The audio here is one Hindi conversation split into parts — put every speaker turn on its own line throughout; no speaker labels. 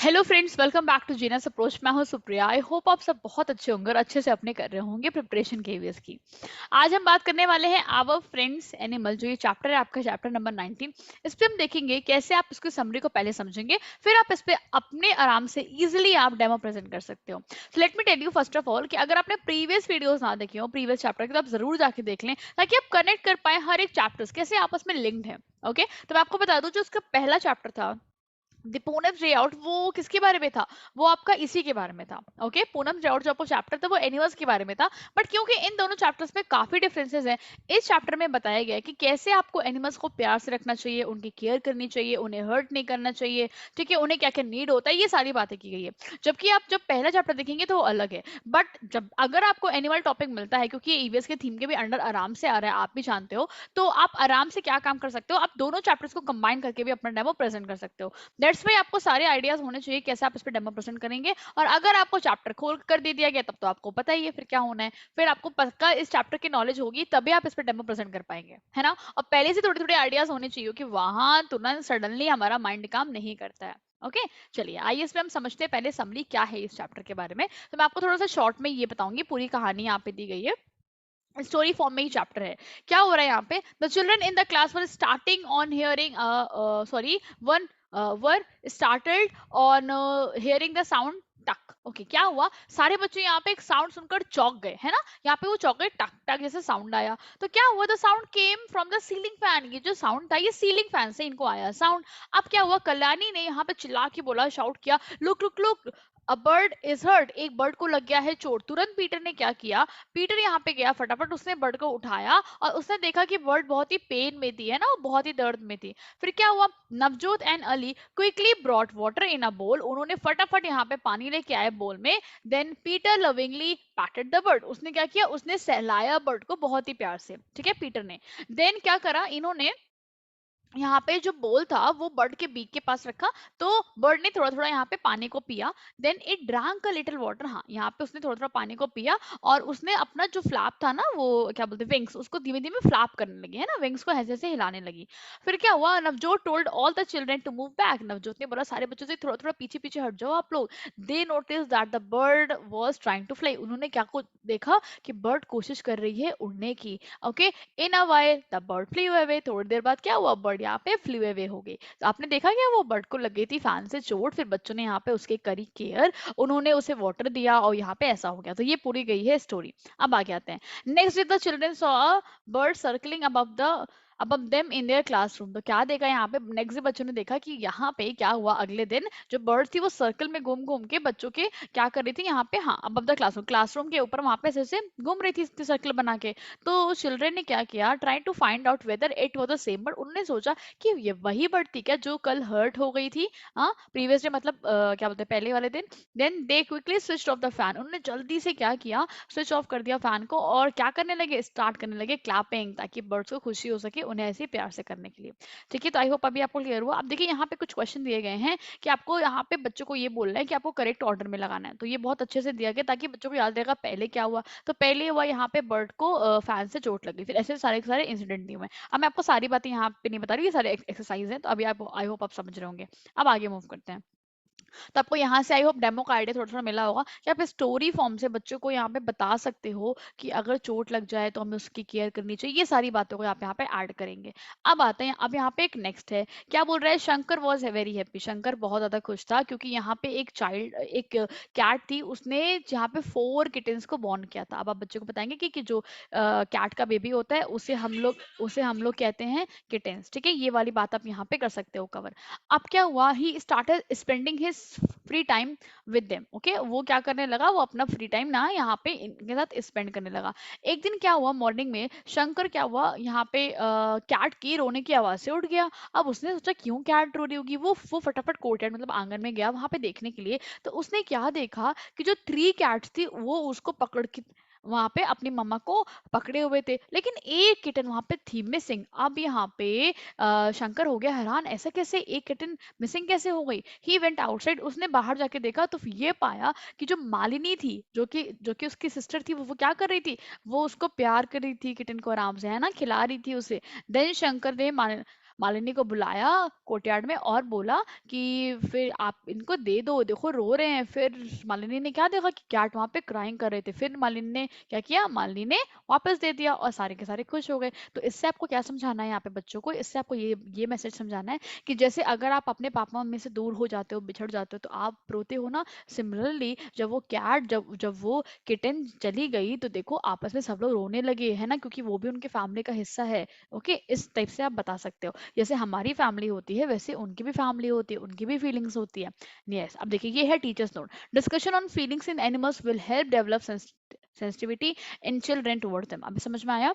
Hello friends, welcome back to genius approach. मैं हूं सुप्रिया। आई होप आप सब बहुत अच्छे होंगे और अच्छे से अपने कर रहे होंगे प्रिपरेशन केवीएस की। आज हम बात करने वाले हैं आवर फ्रेंड्स एनिमल, जो ये चैप्टर है आपका, चैप्टर नंबर 19। इस पे हम देखेंगे कैसे आप इसकी समरी को पहले समझेंगे, फिर आप इस पे अपने आराम से इजीली आप डेमो प्रेजेंट कर सकते हो। So let me tell you first of all कि अगर आपने प्रीवियस वीडियोस ना देखी हो प्रीवियस चैप्टर की, तो आप जरूर जाके देख लें ताकि आप कनेक्ट कर पाए हर एक चैप्टर्स कैसे आपस में लिंक्ड है। ओके, तो मैं आपको बता दूं, जो उसका पहला चैप्टर था द पूनम डे आउट, वो किसके बारे में था? वो आपका इसी के बारे में था। ओके, पूनम डे आउट जो आपको चैप्टर था वो एनिमल्स के बारे में था। बट क्योंकि इन दोनों चैप्टर्स में काफी डिफरेंसेस हैं, इस चैप्टर में बताया गया है कि कैसे आपको एनिमल्स को प्यार से रखना चाहिए, उनकी केयर करनी चाहिए, उन्हें हर्ट नहीं करना चाहिए। ठीक है, उन्हें क्या क्या नीड होता है, ये सारी बातें की गई है। जबकि आप जब पहला चैप्टर देखेंगे तो वो अलग है। बट जब अगर आपको एनिमल टॉपिक मिलता है, क्योंकि ये ईवीएस के थीम के भी अंडर आराम से आ रहा है, आप भी जानते हो, तो आप आराम से क्या काम कर सकते हो, आप दोनों चैप्टर्स को कंबाइन करके भी अपना डेमो प्रेजेंट कर सकते हो। दैट्स वाई आपको सारे आइडियाज होने चाहिए कैसे आप इस पे डेमो प्रेजेंट करेंगे। और अगर आपको चैप्टर खोल कर दे दिया गया तब तो आपको पता ही है फिर क्या होना है। फिर आपको पक्का इस चैप्टर की नॉलेज होगी, तभी आप इस पे डेमो प्रेजेंट कर पाएंगे, है ना। और पहले से थोड़ी थोड़ी आइडियाज होने चाहिए कि वहां तुरंत सडनली हमारा माइंड काम नहीं करता है। ओके, चलिए आइए इस पे हम समझते हैं पहले समरी क्या है इस चैप्टर के बारे में। तो मैं आपको थोड़ा सा शॉर्ट में ये बताऊंगी, पूरी कहानी यहाँ पे दी गई है, स्टोरी फॉर्म में ही चैप्टर है। क्या हो रहा है यहाँ पे? The children in the class were starting on hearing sorry one were started on hearing the sound टक। ओके, क्या हुआ? सारे बच्चे यहाँ पे एक साउंड सुनकर चौंक गए, है ना। यहाँ पे वो चौंक गए, टक टक जैसे साउंड आया। तो क्या हुआ? The sound came from the ceiling fan. ये जो साउंड था ये सीलिंग फैन से इनको आया साउंड। अब क्या हुआ? कल्याणी ने यहाँ पे चिल्ला के बोला, शाउट किया, look look look, a bird is hurt. एक बर्ड को लग गया है चोट। तुरंत पीटर ने क्या किया? पीटर यहाँ पे गया, फटाफट उसने बर्ड को उठाया और उसने देखा कि बर्ड बहुत ही पेन में थी, है ना, वो बहुत ही दर्द में थी। फिर क्या हुआ? Navjot and Ali quickly brought water in a bowl. उन्होंने फटाफट यहाँ पे पानी लेके आए बोल में। Then Peter lovingly patted the bird. उसने क्या किया? उसने सहलाया बर्ड को बहुत ही प्यार से, ठीक है, पीटर ने। देन क्या करा इन्होंने? यहाँ पे जो बोल था वो बर्ड के बीक के पास रखा, तो बर्ड ने थोड़ा थोड़ा यहाँ पे पानी को पिया। Then it drank a little water. हाँ, यहाँ पे उसने थोड़ा थोड़ा पानी को पिया और उसने अपना जो फ्लैप था ना, वो क्या बोलते विंग्स, उसको धीमे धीमे फ्लैप करने लगी, है ना, विंग्स को ऐसे ऐसे हिलाने लगी। फिर क्या हुआ? Navjot told all the children to move back. Navjot ने बोला सारे बच्चों से थोड़ा थोड़ा पीछे पीछे हट जाओ आप लोग। They notice that the bird was trying to fly. उन्होंने क्या को देखा कि बर्ड कोशिश कर रही है उड़ने की। Okay, in a while the bird flew away. थोड़ी देर बाद क्या हुआ? बर्ड यहाँ पे फ्लेव अवे हो गई। तो आपने देखा क्या? वो बर्ड को लग गई थी फैन से चोट, फिर बच्चों ने यहाँ पे उसके करी केयर, उन्होंने उसे वाटर दिया और यहाँ पे ऐसा हो गया। तो ये पूरी गई है स्टोरी। अब आगे आते हैं। Next day the children saw a bird circling above them in their classroom. तो क्या देखा यहाँ पे? नेक्स्ट डे बच्चों ने देखा कि यहाँ पे क्या हुआ, अगले दिन जो बर्ड थी वो सर्कल में घूम घूम के बच्चों के क्या कर रही थी यहाँ पे, हाँ, अबव द क्लासरूम, क्लासरूम के ऊपर वहां पे ऐसे ऐसे घूम रही थी सर्कल बना के। तो चिल्ड्रन ने क्या किया? Try to find out whether it was the same bird. उन्होंने सोचा कि ये वही बर्ड थी क्या जो कल हर्ट हो गई थी, हाँ, प्रीवियस डे, मतलब क्या बोलते हैं, पहले वाले दिन। Then they quickly switch off the fan. उन्होंने जल्दी से क्या किया? स्विच ऑफ कर दिया फैन को और क्या करने लगे? स्टार्ट करने लगे क्लैपिंग, ताकि बर्ड्स को खुशी हो सके उन्हें ऐसे प्यार से करने के लिए। ठीक है, तो आई होप अभी आपको क्लियर हुआ। अब देखिए यहाँ पे कुछ क्वेश्चन दिए गए हैं कि आपको यहाँ पे बच्चों को ये बोलना है कि आपको करेक्ट ऑर्डर में लगाना है। तो ये बहुत अच्छे से दिया गया ताकि बच्चों को याद रहेगा पहले क्या हुआ। तो पहले हुआ यहाँ पे बर्ड को फैन से चोट लगी, फिर ऐसे सारे के सारे इंसिडेंट दिए हुए हैं। अब मैं आपको सारी बातें यहाँ पे नहीं बता रही, ये सारे एक्सरसाइज हैं, तो अभी आप आई होप आप समझ रहे होंगे। अब आगे मूव करते हैं। तो आपको यहाँ से आई होप डेमो का आइडिया थोड़ा थोड़ा मिला होगा कि आप स्टोरी फॉर्म से बच्चों को यहाँ पे बता सकते हो कि अगर चोट लग जाए तो हमें उसकी केयर करनी चाहिए। ये सारी बातों को आप यहाँ पे ऐड करेंगे। अब आते हैं, अब यहाँ पे एक नेक्स्ट है, क्या बोल रहा है? Shankar was very happy. Shankar बहुत ज्यादा खुश था क्योंकि यहाँ पे एक कैट थी, उसने यहाँ पे 4 किटन्स को बॉर्न किया था। अब आप बच्चे को बताएंगे कि जो कैट का बेबी होता है उसे हम लोग कहते हैं किटन्स। ठीक है, ये वाली बात आप यहाँ पे कर सकते हो कवर। अब क्या हुआ? He started spending his free time with them. Okay, वो क्या करने लगा? वो अपना फ्री टाइम ना यहाँ पे इनके साथ स्पेंड करने लगा। एक दिन क्या हुआ? मॉर्निंग में शंकर क्या हुआ, यहाँ पे कैट की रोने की आवाज से उठ गया। अब उसने सोचा क्यों कैट रो रही होगी, वो फटाफट कोर्टयार्ड मतलब आंगन में गया वहां पे देखने के लिए। तो उसने क्या देखा कि जो 3 कैट्स थी वो उसको पकड़ के वहां पे अपनी मम्मा को पकड़े हुए थे, लेकिन एक किटन वहां पे थी मिसिंग। अब यहाँ पे शंकर हो गया हैरान, ऐसा कैसे, एक किटन मिसिंग कैसे हो गई? He went outside. उसने बाहर जाके देखा तो ये पाया कि जो मालिनी थी, जो कि उसकी सिस्टर थी, वो क्या कर रही थी? वो उसको प्यार कर रही थी किटन को, आराम से, है ना, खिला रही थी उसे। देन शंकर ने मालिनी को बुलाया कोर्टयार्ड में और बोला कि फिर आप इनको दे दो, देखो रो रहे हैं। फिर मालिनी ने क्या देखा कि कैट वहां पे क्राइंग कर रहे थे। फिर मालिनी ने क्या किया, मालिनी ने वापस दे दिया और सारे के सारे खुश हो गए। तो इससे आपको क्या समझाना है यहाँ पे बच्चों को, इससे आपको ये मैसेज समझाना है कि जैसे अगर आप अपने पापा मम्मी से दूर हो जाते हो, बिछड़ जाते हो, तो आप रोते हो ना, सिमिलरली जब वो कैट जब जब वो किटन चली गई तो देखो आपस में सब लोग रोने लगे है ना, क्योंकि वो भी उनके फैमिली का हिस्सा है। ओके, इस टाइप से आप बता सकते हो, जैसे हमारी फैमिली होती है वैसे उनकी भी फैमिली होती है, उनकी भी फीलिंग्स होती है। यस, अब देखिए ये है teachers note. Discussion on feelings in animals will help develop sensitivity in children towards them. अभी समझ में आया?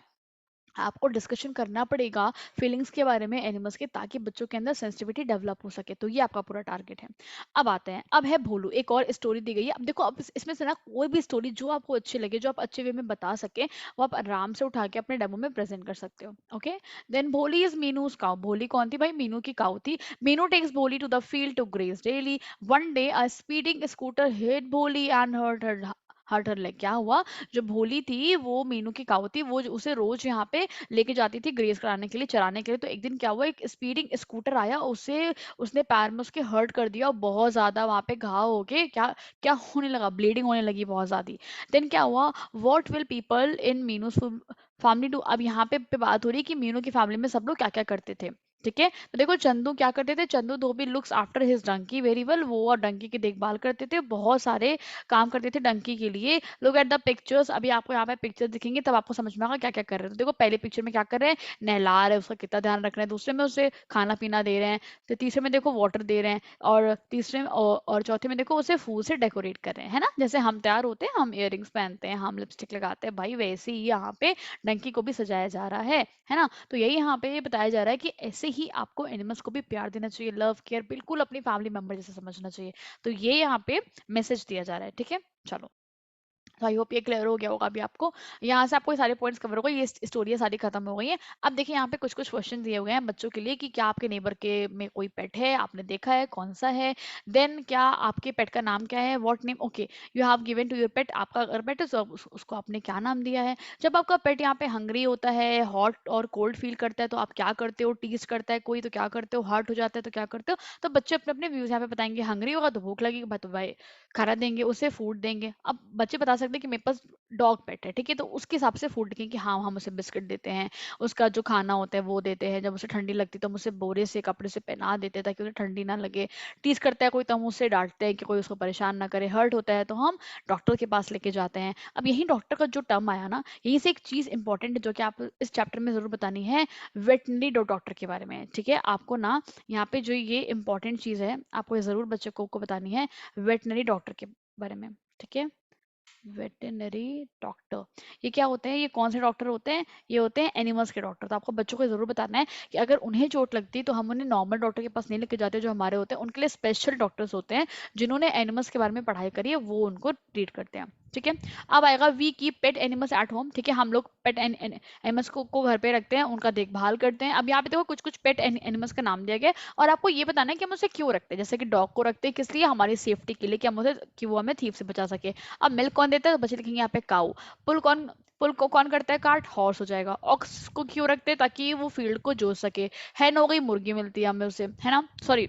आपको डिस्कशन करना पड़ेगा फीलिंग्स के बारे में एनिमल्स के, ताकि बच्चों के अंदर सेंसिटिविटी डेवलप हो सके। तो ये आपका पूरा टारगेट है। अब आते हैं, अब है भोलू। एक और स्टोरी दी गई है। अब देखो, अब इसमें से ना कोई भी स्टोरी जो आपको अच्छी लगे, जो आप अच्छे वे में बता सके, वो आप आराम से उठा के अपने डेमो में प्रेजेंट कर सकते हो। Okay, then Bholi is Meenu's cow. Bholi कौन थी भाई? मीनू की काउ थी। Meenu takes Bholi to the field to graze daily. One day a speeding scooter hit Bholi and hurt her leg. क्या हुआ, जो भोली थी वो मीनू की काऊ थी, वो उसे रोज यहाँ पे लेके जाती थी ग्रेज कराने के लिए, चराने के लिए। तो एक दिन क्या हुआ, एक स्पीडिंग स्कूटर आया, उसे उसने पैर में उसके हर्ट कर दिया और बहुत ज्यादा वहां पे घाव हो गए। क्या क्या होने लगा, ब्लीडिंग होने लगी बहुत ज्यादा। देन क्या हुआ, what will people in Meenu family do. अब यहाँ पे बात हो रही है कि मीनू की फैमिली में सब लोग क्या क्या करते थे। ठीक है, तो देखो चंदू क्या करते थे, Chandu dhobi looks after his donkey very well. वो और डंकी की देखभाल करते थे, बहुत सारे काम करते थे डंकी के लिए। Look at the pictures. अभी आपको यहाँ पे पिक्चर दिखेंगे तब आपको समझ में आएगा क्या क्या कर रहे हैं। तो देखो पहले पिक्चर में क्या कर रहे हैं, नहला रहे हैं, उसका कितना ध्यान रख रहे हैं। दूसरे में उसे खाना पीना दे रहे हैं। तो तीसरे में देखो वाटर दे रहे हैं। और तीसरे में और चौथे में देखो उसे फूल से डेकोरेट कर रहे हैं, है ना। जैसे हम तैयार होते हैं, हम इयररिंग्स पहनते हैं, हम लिपस्टिक लगाते हैं, भाई वैसे ही यहाँ पे डंकी को भी सजाया जा रहा है ना। तो यही यहाँ पे ये बताया जा रहा है कि ऐसे ही आपको एनिमल्स को भी प्यार देना चाहिए, लव केयर, बिल्कुल अपनी फैमिली मेंबर जैसे समझना चाहिए। तो ये यहाँ पे मैसेज दिया जा रहा है। ठीक है, चलो, तो आई होप ये क्लियर हो गया होगा अभी आपको। यहाँ से आपको ये सारे पॉइंट्स कवर हो गए, ये स्टोरी सारी खत्म हो गई है। अब देखिए यहाँ पे कुछ कुछ क्वेश्चन दिए हुए हैं बच्चों के लिए कि क्या आपके नेबर के में कोई पेट है, आपने देखा है, कौन सा है। देन क्या आपके पेट का नाम क्या है, what name. Okay, you have given to your pet. आपका अगर पेट है तो उसको आपने क्या नाम दिया है। जब आपका पेट यहाँ पे हंग्री होता है, हॉट और कोल्ड फील करता है, तो आप क्या करते हो, टीज करता है कोई तो क्या करते हो, हर्ट हो जाता है तो क्या करते हो। तो बच्चे अपने अपने व्यूज यहाँ पे बताएंगे। हंग्री होगा तो भूख लगेगी तो भाई खाना देंगे, उसे फूड देंगे। अब बच्चे बता सकते हैं कि मेरे पास डॉग पेट है, ठीक है, तो उसके हिसाब से फूड देंगे कि हाँ हम उसे बिस्किट देते हैं, उसका जो खाना होता है वो देते हैं। जब उसे ठंडी लगती है तो हम उसे बोरे से कपड़े से पहना देते हैं ताकि उसे ठंडी ना लगे। टीज करता है कोई तो हम उससे डांटते हैं कि कोई उसको परेशान ना करे। हर्ट होता है तो हम डॉक्टर के पास लेके जाते हैं। अब यही डॉक्टर का जो टर्म आया ना, यहीं से एक चीज इंपॉर्टेंट है जो कि आप इस चैप्टर में जरूर बतानी है, वेटनरी डॉक्टर के बारे में। ठीक है, आपको ना यहाँ पे जो ये इंपॉर्टेंट चीज है आपको ये जरूर बच्चे को बतानी है, वेटनरी डॉक्टर के बारे में। ठीक है, वेटरनरी डॉक्टर, ये क्या होते हैं, ये कौन से डॉक्टर होते हैं, ये होते हैं एनिमल्स के डॉक्टर। तो आपको बच्चों को जरूर बताना है कि अगर उन्हें चोट लगती है तो हम उन्हें नॉर्मल डॉक्टर के पास नहीं लेके जाते जो हमारे होते हैं, उनके लिए स्पेशल डॉक्टर्स होते हैं जिन्होंने एनिमल्स के बारे में पढ़ाई करी है, वो उनको ट्रीट करते हैं। ठीक है, अब आएगा we keep pet animals at home. ठीक है, हम लोग पेट एनिमल्स को घर पे रखते हैं, उनका देखभाल करते हैं। अब यहाँ पे देखो कुछ कुछ पेट एनिमल्स का नाम दिया गया है और आपको ये बताना है कि हम उसे क्यों रखते हैं। जैसे कि डॉग को रखते हैं किस लिए, हमारी सेफ्टी के लिए, कि हम उसे कि वो हमें थीफ से बचा सके। अब मिल्क कौन देता है, तो बच्चे लिखेंगे यहाँ पे काऊ। पुल को कौन करता है काट, हॉर्स हो जाएगा। ऑक्स को क्यों रखते हैं, ताकि वो फील्ड को जोत सके। हैन हो गई, मुर्गी मिलती है हमें उसे, है ना, सॉरी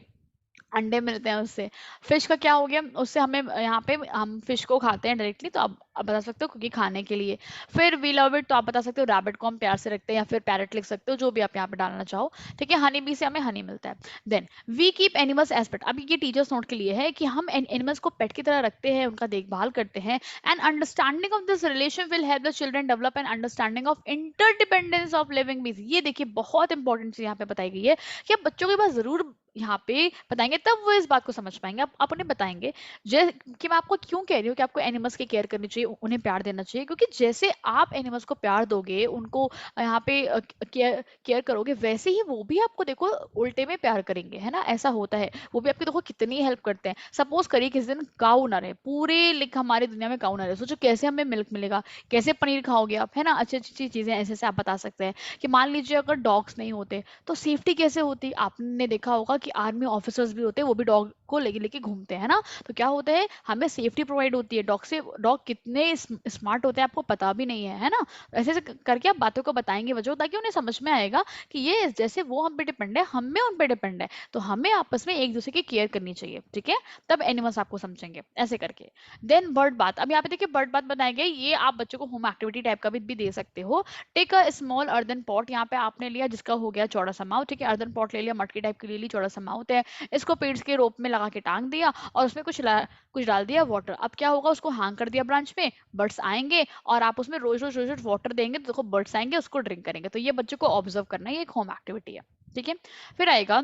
अंडे मिलते हैं उससे। फिश का क्या हो गया, उससे हमें यहाँ पे हम फिश को खाते हैं डायरेक्टली, तो आप बता सकते हो क्योंकि खाने के लिए। फिर वी लव इट, तो आप बता सकते हो रैबिट को हम प्यार से रखते हैं, या फिर पैरट लिख सकते हो, जो भी आप यहाँ पे डालना चाहो। ठीक है, हनी बी से हमें हनी मिलता है। Then we keep animals as pet. अभी ये टीचर्स नोट के लिए है कि हम एनिमल्स को पेट की तरह रखते हैं, उनका देखभाल करते हैं। And understanding of this relation will help the children develop an understanding of interdependence of living beings. ये देखिए बहुत इंपॉर्टेंट चीज यहाँ पे बताई गई है कि आप बच्चों के पास जरूर यहाँ पे बताएंगे, तब वो इस बात को समझ पाएंगे। आप उन्हें बताएंगे कि मैं आपको क्यों कह रही हूँ कि आपको एनिमल्स की केयर करनी चाहिए, उन्हें प्यार देना चाहिए, क्योंकि जैसे आप एनिमल्स को प्यार दोगे, उनको यहाँ पे केयर केयर करोगे, वैसे ही वो भी आपको देखो उल्टे में प्यार करेंगे, है ना। ऐसा होता है, वो भी आपकी देखो कितनी हेल्प करते हैं। सपोज करिए किसी दिन काऊ ना रहे, पूरे लाइक हमारी दुनिया में काऊ ना रहे, सोचो कैसे हमें मिल्क मिलेगा, कैसे पनीर खाओगे आप, है ना। अच्छी अच्छी चीजें ऐसे ऐसे आप बता सकते हैं। कि मान लीजिए अगर डॉग्स नहीं होते तो सेफ्टी कैसे होती। आपने देखा होगा कि आर्मी ऑफिसर्स भी होते हैं, वो भी डॉग को लेके लेके घूमते हैं ना। तो क्या होता है, हमें सेफ्टी प्रोवाइड होती है डॉग से। डॉग कितने कितने स्मार्ट होते हैं आपको पता भी नहीं है ना। ऐसे ऐसे करके आप बातों को बताएंगे बच्चों को, ताकि उन्हें समझ में आएगा कि ये जैसे वो हम पे डिपेंड है, हम में उन पे डिपेंड है, तो हमें आपस में एक दूसरे की केयर करनी चाहिए, ठीक है। तब एनिमल्स आपको समझेंगे ऐसे करके। देन बर्ड बात, अब यहाँ पे देखिए बर्ड बात बनाए गए, ये आप बच्चों को होम एक्टिविटी टाइप का भी दे सकते हो। Take a small earthen pot, यहाँ पे आपने लिया जिसका हो गया चौड़ा सा माउथ, ठीक है, अर्दन पॉट ले लिया, मटकी टाइप की ले ली, चौड़ा सा माउथ है, इसको पेड़ के रोप में लगा के टांग दिया और उसमें कुछ डाल दिया वाटर। अब क्या होगा, उसको हैंग कर दिया ब्रांच में, बर्ड्स आएंगे और आप उसमें रोज रोज रोज रोज वाटर देंगे तो देखो बर्ड्स आएंगे उसको ड्रिंक करेंगे। तो ये बच्चों को ऑब्जर्व करना है, ये एक होम एक्टिविटी है, ठीक है। फिर आएगा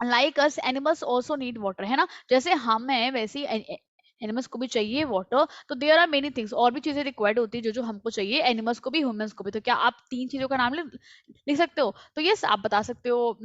like us animals also need water, है ना, जैसे हम हैं वैसे ही एनिमल्स को भी चाहिए वाटर। तो देयर आर मेनी थिंग्स, और भी चीजें रिक्वायर्ड होती है जो जो हमको चाहिए, एनिमल्स को भी ह्यूमंस को भी। तो क्या आप 3 चीजों का नाम लिख सकते हो? तो यस आप बता सकते हो,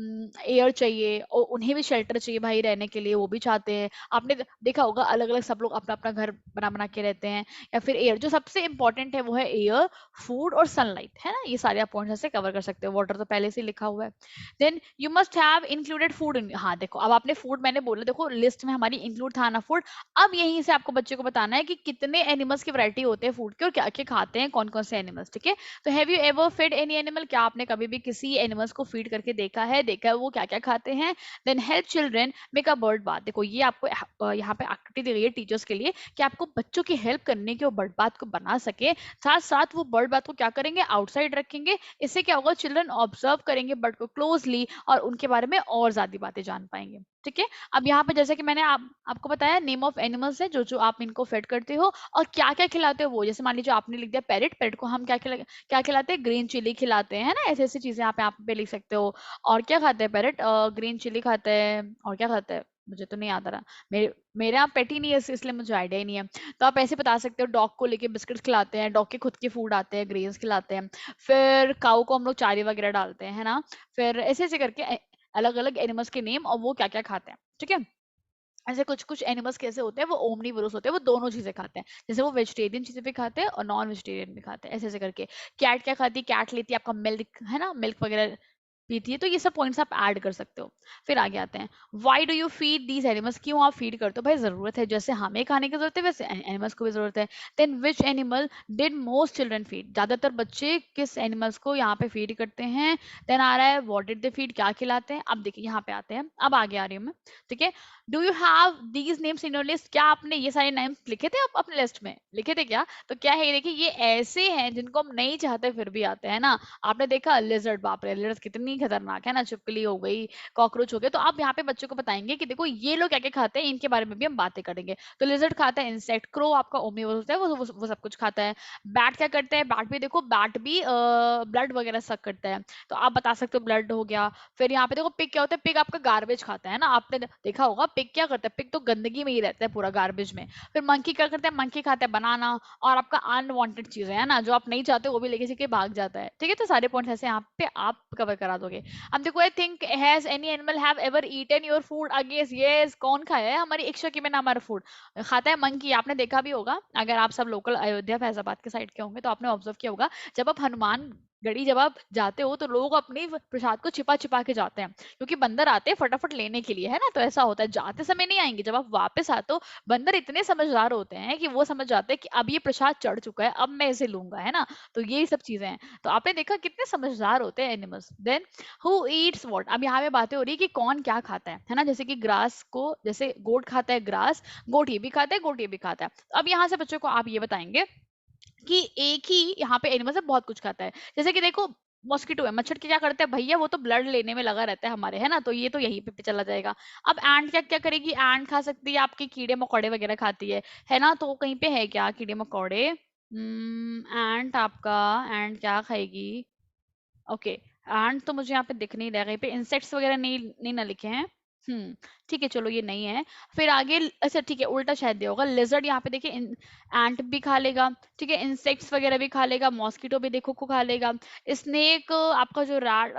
एयर चाहिए और उन्हें भी शेल्टर चाहिए भाई रहने के लिए, वो भी चाहते हैं। आपने देखा होगा अलग अलग सब लोग अपना अपना घर बना बना के रहते हैं। या फिर एयर, जो सबसे इंपॉर्टेंट है वो है एयर, फूड और सनलाइट, है ना, ये सारे आप पॉइंट्स ऐसे कवर कर सकते हो। वाटर तो पहले से लिखा हुआ है। Then you must have included food in, हाँ देखो अब आपने फूड मैंने बोला, देखो लिस्ट में हमारी इंक्लूड था ना फूड। अब यहीं से आपको बच्चे को बताना है कि कितने एनिमल्स की वैरायटी होते हैं फूड के और क्या क्या खाते हैं कौन कौन से एनिमल्स, ठीक है। तो have you ever fed any animal, क्या आपने कभी भी किसी एनिमल्स को फीड करके देखा है वो क्या क्या खाते हैं। Then help children make a bird bath, देखो ये आपको यहाँ पे एक्टिविटी दी गई है टीचर्स के लिए कि आपको बच्चों की हेल्प करने की वो बर्ड बाथ को बना सके। साथ साथ वो बर्ड बाथ को क्या करेंगे, आउटसाइड रखेंगे। इससे क्या होगा, चिल्ड्रन ऑब्जर्व करेंगे बर्ड को क्लोजली और उनके बारे में और ज्यादा बातें जान पाएंगे, ठीक है। अब यहाँ पे जैसे कि मैंने आपको बताया नेम ऑफ एनिमल्स है जो जो आप इनको फेड करते हो और क्या क्या खिलाते हो वो, जैसे मान लीजिए आपने लिख दिया पैरेट, पैरेट को हम क्या खिलाते हैं, ग्रीन चिली खिलाते हैं, है ना, ऐसी ऐसी चीजें आप यहाँ पे लिख सकते हो। और क्या खाते हैं पैरेट, ग्रीन चिली खाते हैं, और क्या खाते हैं मुझे तो नहीं याद आ रहा, मेरे यहाँ पेट ही नहीं है इसलिए मुझे आइडिया ही नहीं है। तो आप ऐसे बता सकते हो, डॉग को लेके बिस्किट्स खिलाते हैं, डॉग के खुद के फूड आते हैं, ग्रेन्स खिलाते हैं। फिर काऊ को हम लोग चारे वगैरह डालते हैं, है ना। फिर ऐसे ऐसे करके अलग अलग एनिमल्स के नेम और वो क्या क्या खाते हैं, ठीक है। ऐसे कुछ कुछ एनिमल्स कैसे होते हैं, वो ओमनीवोरस होते हैं, वो दोनों चीजें खाते हैं, जैसे वो वेजिटेरियन चीजें भी खाते हैं और नॉन वेजिटेरियन भी खाते हैं, ऐसे ऐसे करके। कैट क्या खाती है, कैट लेती है आपका मिल्क, है ना, मिल्क वगैरह पीती है। तो ये सब पॉइंट्स आप ऐड कर सकते हो। फिर आगे आते हैं, why do you feed these animals, क्यों आप फीड करते हो, भाई जरूरत है, जैसे हमें खाने की जरूरत है वैसे एनिमल्स को भी जरूरत है। Then which animal did most children feed, ज्यादातर बच्चे किस एनिमल्स को यहाँ पे फीड करते हैं। देन आ रहा है व्हाट डिड दे फीड, क्या खिलाते हैं। अब देखिए यहाँ पे आते हैं, अब आगे आ रही हूँ मैं, ठीक है। Do you have these names in your list, क्या आपने ये सारे नेम्स लिखे थे आप अपने लिस्ट में, लिखे थे क्या? तो क्या है, देखिए ये ऐसे हैं जिनको हम नहीं चाहते फिर भी आते हैं ना। आपने देखा लिजर्ड, बाप रे लिजर्ड कितनी खतरनाक है ना, छिपकली हो गई, कॉकरोच हो गए। तो आप यहाँ पे बच्चों को बताएंगे कि देखो ये लोग क्या क्या खाते हैं, इनके बारे में भी हम बातें करेंगे। तो लिजर्ड खाता है इंसेक्ट, क्रो आपका ओमनीवोरस होता है, वो सब कुछ खाता है। बैट क्या करता है, बैट भी देखो, बैट भी ब्लड वगैरह सक करता है, तो आप बता सकते हो ब्लड हो गया। फिर यहाँ पे देखो पिग क्या होता है, पिग आपका गार्बेज खाता है ना, आपने देखा होगा पिग क्या करता है, पिग तो गंदगी में ही रहता है पूरा, गार्बेज में। फिर मंकी क्या करता है, मंकी खाता है बनाना और आपका अनवांटेड चीजें, है ना, जो आप नहीं चाहते वो भी लेके सीके भाग जाता है, ठीक है। तो सारे पॉइंट्स ऐसे यहाँ पे आप कवर करा दोगे। अब देखो, I think has any animal have ever eaten your food, against yes, कौन खाया है हमारी इच्छा की बिना हमारा फूड, खाता है मंकी, आपने देखा भी होगा, अगर आप सब लोकल अयोध्या फैजाबाद के साइड के होंगे तो आपने ऑब्जर्व किया होगा, जब आप हनुमान गढ़ी जब आप जाते हो तो लोग अपनी प्रसाद को छिपा छिपा के जाते हैं, क्योंकि बंदर आते हैं फटाफट लेने के लिए, है ना। तो ऐसा होता है, जाते समय नहीं आएंगे, जब आप वापस आते हो बंदर इतने समझदार होते हैं कि वो समझ जाते हैं कि अब ये प्रसाद चढ़ चुका है, अब मैं इसे लूंगा, है ना। तो यही सब चीजें हैं। तो आपने देखा कितने समझदार होते हैं animals. Then who eats what, अब यहाँ पे बातें हो रही है कि कौन क्या खाता है ना, जैसे कि ग्रास को, जैसे गोट खाता है ग्रास, गोट ये भी खाता है, गोट ये भी खाता है। तो अब यहाँ से बच्चों को आप ये बताएंगे कि एक ही यहाँ पे एनिमल से बहुत कुछ खाता है, जैसे कि देखो मॉस्किटो है, मच्छर क्या करते हैं भैया, वो तो ब्लड लेने में लगा रहता है हमारे, है ना, तो ये तो यहीं पे चला जाएगा। अब एंट क्या क्या करेगी, एंट खा सकती है आपके कीड़े मकोड़े वगैरह खाती है ना। तो कहीं पे है क्या कीड़े मकोड़े, एंट आपका, एंट क्या खाएगी, ओके, एंट तो मुझे यहाँ पे दिख नहीं रहा, कहीं पे इंसेक्ट्स वगैरह नहीं नहीं ना लिखे हैं। ठीक है चलो ये नहीं है। फिर आगे, अच्छा ठीक है उल्टा शायद दिया होगा, लिजर्ड यहाँ पे देखिए एंट भी खा लेगा, ठीक है, इंसेक्ट्स वगैरह भी खा लेगा, मॉस्किटो भी देखो को खा लेगा। स्नेक आपका जो रैट,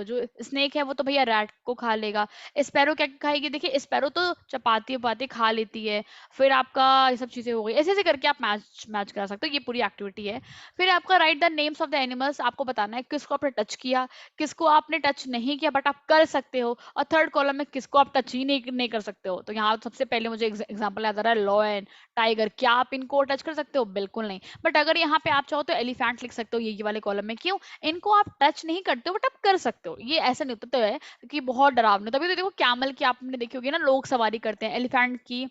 जो स्नेक है वो तो भैया रैट को खा लेगा। स्पैरो क्या खाएगी, देखिए स्पैरो तो चपाती वपाती खा लेती है। फिर आपका ये सब चीजें हो गई, ऐसे ऐसे करके आप मैच मैच करा सकते हो, ये पूरी एक्टिविटी है। फिर आपका right the names of the animals, आपको बताना है किसको आपने टच किया, किसको आपने टच नहीं किया बट आप कर सकते हो, और थर्ड कॉलम में जिसको आप टच ही नहीं कर सकते हो। तो यहाँ सबसे पहले मुझे एग्जांपल याद आ रहा है लॉयन, टाइगर। क्या आप इनको टच कर सकते हो? बिल्कुल नहीं। बट अगर यहाँ पे आप चाहो तो एलिफेंट लिख सकते हो ये वाले कॉलम में। क्यों? इनको आप टच नहीं करते हो बट आप कर सकते हो। ये ऐसा नहीं होता तो है कि बहुत डरावने। तभी तो देखो कैमल की आपने देखी होगी ना, लोग सवारी करते हैं, एलिफेंट की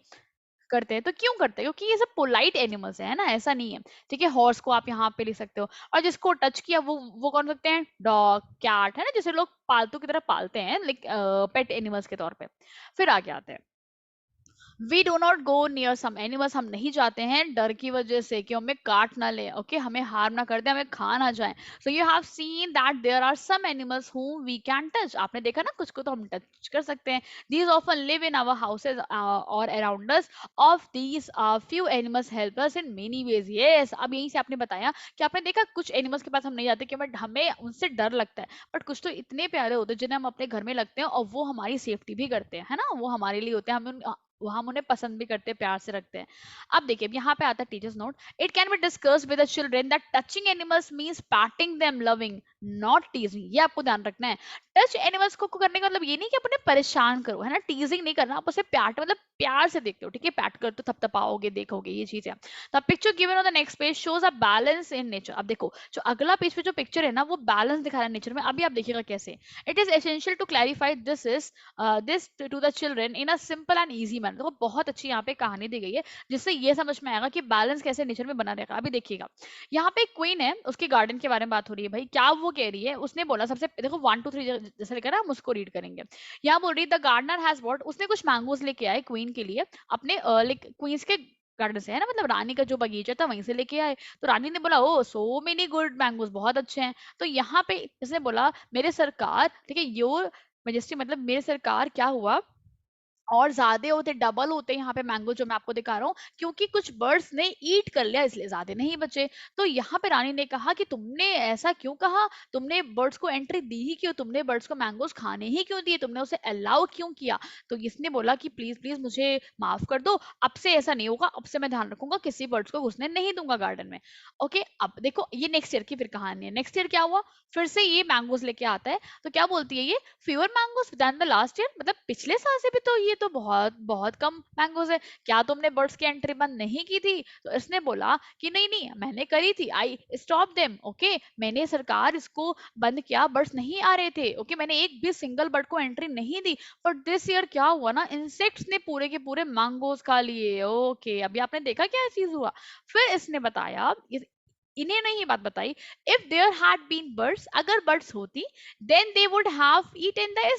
करते हैं। तो क्यों करते हैं? क्योंकि ये सब पोलाइट एनिमल्स है ना, ऐसा नहीं है। ठीक है, हॉर्स को आप यहाँ पे लिख सकते हो। और जिसको टच किया वो कौन सकते हैं? डॉग, कैट, है ना, जैसे लोग पालतू की तरह पालते हैं, लाइक पेट एनिमल्स के तौर पे। फिर आगे आते हैं, we do not go near some animals. हम नहीं जाते हैं डर की वजह से कि हमें काट ना ले, ओके, हमें हार्म ना कर दे, हमें खा ना जाए। So you have seen that there are some animals whom we can touch. आपने देखा ना, कुछ को तो हम टच कर सकते हैं। These often live in our houses और around us. Of these few animals help us in many ways. Yes, अब यहीं से आपने बताया कि आपने देखा कुछ एनिमल्स के पास हम नहीं जाते कि हमें उनसे डर लगता है, बट कुछ तो इतने प्यारे होते हैं जिन्हें हम अपने घर में लगते हैं और वो हमारी सेफ्टी भी करते हैं, है ना, वो हमारे लिए होते हैं, हमें वो हम उन्हें पसंद भी करते हैं, प्यार से रखते हैं। अब देखिए, अब यहाँ पे आता है teachers note. It can be discussed with the children that touching animals means patting them, loving, not teasing. ये आपको ध्यान रखना है। टच एनिमल्स को करने का मतलब ये नहीं कि आप उन्हें परेशान करो, है ना, टीजिंग नहीं करना, आप उसे प्यार मतलब प्यार से देखते हो। ठीक है, पैट कर तो थपथपाओगे, देखोगे, ये चीज है। The picture given on the next page shows a balance in nature. अब देखो, जो अगला पेज पे जो पिक्चर है ना, वो बैलेंस दिखा रहा है नेचर में। अभी आप देखिएगा कैसे। It is essential to clarify this to the children in a simple and easy manner. तो बहुत अच्छी यहाँ पे कहानी दी गई है जिससे ये समझ में आएगा कि बैलेंस कैसे नेचर में बना रहेगा। अभी देखिएगा, यहाँ पे एक क्वीन है, उसके गार्डन के बारे में बात हो रही है। भाई क्या वो कह रही है? उसने बोला, सबसे देखो 1 2 3 जैसे लेकर हम उसको रीड करेंगे। यहाँ बोल रही है द गार्डनर हैज व्हाट, उसने कुछ मैंगोज लेके आए क्वीन के लिए, अपने लाइक क्वींस के गार्डन से, है ना, मतलब रानी का जो बगीचा था वहीं से लेके आए। तो रानी ने बोला, ओ सो मेनी गुड मैंगोज, बहुत अच्छे हैं। तो यहाँ पे इसने बोला, मेरे सरकार, ठीक है, योर मेजेस्टी, मतलब मेरे सरकार, क्या हुआ, और ज्यादा होते, डबल होते यहाँ पे मैंगो जो मैं आपको दिखा रहा हूँ, क्योंकि कुछ बर्ड्स ने ईट कर लिया, इसलिए ज्यादा नहीं बचे। तो यहाँ पे रानी ने कहा कि तुमने ऐसा क्यों कहा, तुमने बर्ड्स को एंट्री दी ही क्यों, तुमने बर्ड्स को मैंगोज खाने ही क्यों दिए, तुमने उसे अलाउ क्यों किया? तो इसने बोला कि प्लीज प्लीज मुझे माफ कर दो, अब से ऐसा नहीं होगा, अब से मैं ध्यान रखूंगा, किसी बर्ड्स को घुसने नहीं दूंगा गार्डन में। ओके, अब देखो ये नेक्स्ट ईयर की फिर कहानी है। नेक्स्ट ईयर क्या हुआ, फिर से ये मैंगोज लेके आता है। तो क्या बोलती है ये, fewer mangoes then the last year, मतलब पिछले साल से भी तो ये तो बहुत बहुत कम मैंगोज है, क्या तुमने बर्ड्स की एंट्री बंद नहीं की थी? तो इसने बोला कि नहीं नहीं, मैंने करी थी, आई स्टॉप देम, ओके, मैंने सरकार इसको बंद किया, बर्ड्स नहीं आ रहे थे, ओके, मैंने एक भी सिंगल बर्ड को एंट्री नहीं दी। बट दिस ईयर क्या हुआ ना, इंसेक्ट्स ने पूरे के पूरे मैंगोज खा लिए। ओके, अभी आपने देखा क्या चीज हुआ। फिर इसने बताया, इन्हें नहीं ये बात बताई, if there had been birds, अगर बर्ड्स होती, then they would have eaten the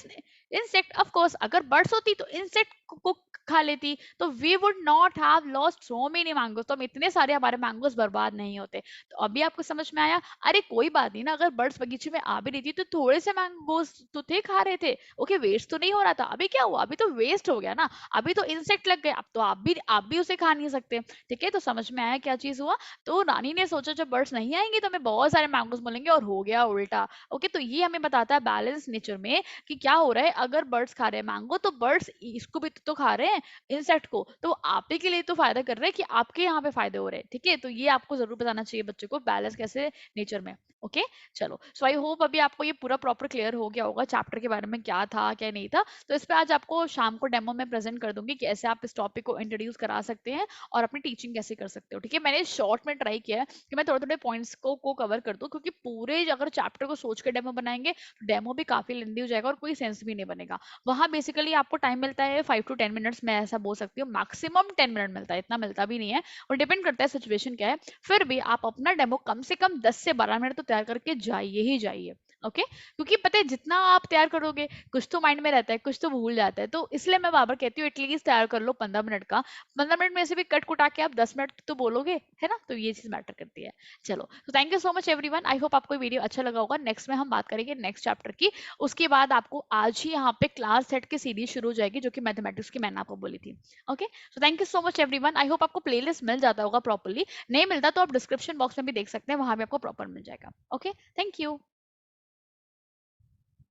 insect. Of course, अगर बर्ड्स होती तो इंसेक्ट को खा लेती, तो we would not have lost so many mangoes, तो हम इतने सारे हमारे मैंगोज बर्बाद नहीं होते। तो अभी आपको समझ में आया, अरे कोई बात नहीं ना, अगर बर्ड्स बगीचे में आ भी रही थी तो थोड़े से मैंगोज तो थे, खा रहे थे, ओके, वेस्ट तो नहीं हो रहा था। अभी क्या हुआ, अभी तो वेस्ट हो गया ना, अभी तो इंसेक्ट लग गए, अब तो आप भी उसे खा नहीं सकते। ठीक है, तो समझ में आया क्या चीज हुआ। तो रानी ने सोचा जब बर्ड्स नहीं आएंगे तो हमें बहुत सारे मैंगोज मिलेंगे, और हो गया उल्टा। ओके, तो ये हमें बताता है बैलेंस नेचर में कि क्या हो रहा है, अगर बर्ड्स खा रहे हैं मैंगो तो बर्ड्स इसको भी तो खा रहे हैं, इंसेक्ट को, तो आप ही के लिए तो फायदा कर रहे हैं कि आपके यहाँ पे फायदे हो रहे हैं। ठीक है, तो ये आपको जरूर बताना चाहिए बच्चों को, बैलेंस कैसे नेचर में। ओके, चलो, सो आई होप अभी आपको ये पूरा प्रॉपर क्लियर हो गया होगा चैप्टर के बारे में, क्या था क्या नहीं था। तो इस पे आज आपको शाम को डेमो में प्रेजेंट कर दूंगी कि ऐसे आप इस टॉपिक को इंट्रोड्यूस करा सकते हैं और अपनी टीचिंग कैसे कर सकते हो। ठीक है, मैंने शॉर्ट में ट्राई किया है कि मैं थोड़े थोड़े पॉइंट्स को कवर कर दूं, क्योंकि पूरे अगर चैप्टर को सोच के डेमो बनाएंगे तो डेमो भी काफी लेंदी हो जाएगा और कोई सेंस भी नहीं बनेगा। वहां बेसिकली आपको टाइम मिलता है 5 to 10 मिनट्स, मैं ऐसा बोल सकती हूँ, मैक्सिमम 10 मिनट मिलता है, इतना मिलता भी नहीं है, और डिपेंड करता है सिचुएशन क्या है। फिर भी आप अपना डेमो कम से कम 10 से 12 मिनट तो तैयार करके जाइए ही जाइए। ओके, क्योंकि पता है जितना आप तैयार करोगे कुछ तो माइंड में रहता है, कुछ तो भूल जाता है, तो इसलिए मैं बार बार कहती हूँ एटलीस्ट तैयार कर लो 15 मिनट का। 15 मिनट में से भी कट कुटा के आप 10 मिनट तो बोलोगे, है ना, तो ये चीज मैटर करती है। चलो, तो thank you so much everyone, I hope आपको वीडियो अच्छा लगा होगा। नेक्स्ट में हम बात करेंगे नेक्स्ट चैप्टर की, उसके बाद आपको आज ही यहाँ पे क्लास सेट की सीरीज शुरू हो जाएगी जो कि मैथमेटिक्स की मैंने आपको बोली थी। Okay, so thank you so much everyone, I hope आपको प्लेलिस्ट मिल जाता होगा प्रॉपरली, नहीं मिलता तो आप डिस्क्रिप्शन बॉक्स में भी देख सकते हैं, वहां भी आपको प्रॉपर मिल जाएगा। Okay, thank you.